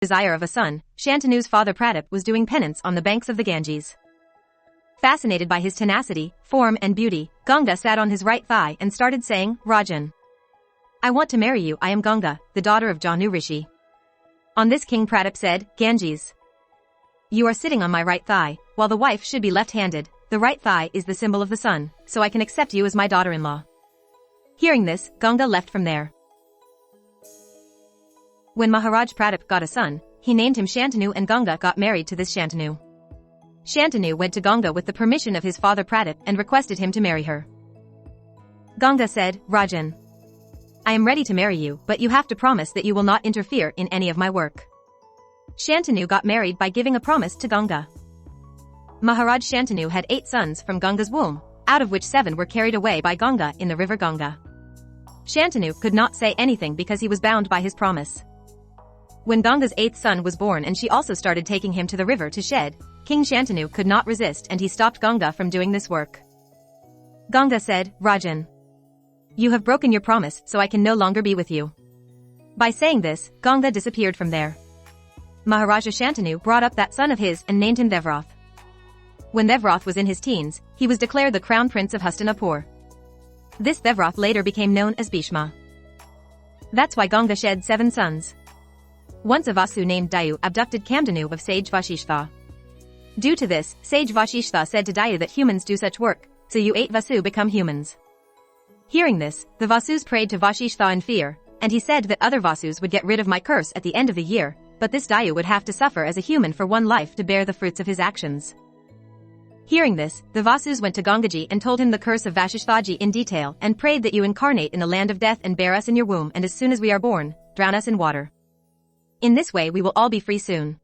desire of a son, Shantanu's father Pratip was doing penance on the banks of the Ganges. Fascinated by his tenacity, form and beauty, Ganga sat on his right thigh and started saying, Rajan. I want to marry you. I am Ganga, the daughter of Jahnu Rishi. On this King Pratip said, Ganges. You are sitting on my right thigh, while the wife should be left-handed. The right thigh is the symbol of the sun, so I can accept you as my daughter-in-law. Hearing this, Ganga left from there. When Maharaj Pratip got a son, he named him Shantanu, and Ganga got married to this Shantanu. Shantanu went to Ganga with the permission of his father Pratip and requested him to marry her. Ganga said, Rajan. I am ready to marry you, but you have to promise that you will not interfere in any of my work. Shantanu got married by giving a promise to Ganga. Maharaj Shantanu had 8 sons from Ganga's womb, out of which 7 were carried away by Ganga in the river Ganga. Shantanu could not say anything because he was bound by his promise. When Ganga's 8th son was born and she also started taking him to the river to shed, King Shantanu could not resist and he stopped Ganga from doing this work. Ganga said, Rajan. You have broken your promise, so I can no longer be with you. By saying this, Ganga disappeared from there. Maharaja Shantanu brought up that son of his and named him Devrath. When Devrath was in his teens, he was declared the crown prince of Hastinapur. This Devrath later became known as Bhishma. That's why Ganga shed 7 sons. Once a Vasu named Dayu abducted Kamdanu of sage Vashishtha. Due to this, sage Vashishtha said to Dayu that humans do such work, so you 8 Vasu become humans. Hearing this, the Vasus prayed to Vashishtha in fear, and he said that other Vasus would get rid of my curse at the end of the year, but this Dayu would have to suffer as a human for 1 life to bear the fruits of his actions. Hearing this, the Vasus went to Gangaji and told him the curse of Vashishthaji in detail and prayed that you incarnate in the land of death and bear us in your womb, and as soon as we are born, drown us in water. In this way we will all be free soon.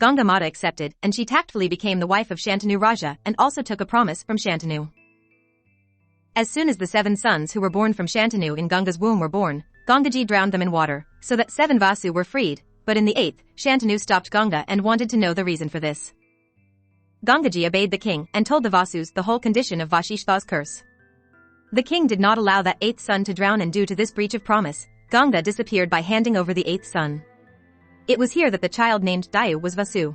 Ganga Mata accepted, and she tactfully became the wife of Shantanu Raja and also took a promise from Shantanu. As soon as the 7 sons who were born from Shantanu in Ganga's womb were born, Gangaji drowned them in water, so that 7 Vasu were freed, but in the 8th, Shantanu stopped Ganga and wanted to know the reason for this. Gangaji obeyed the king and told the Vasus the whole condition of Vashishtha's curse. The king did not allow that 8th son to drown, and due to this breach of promise, Ganga disappeared by handing over the 8th son. It was here that the child named Dayu was Vasu.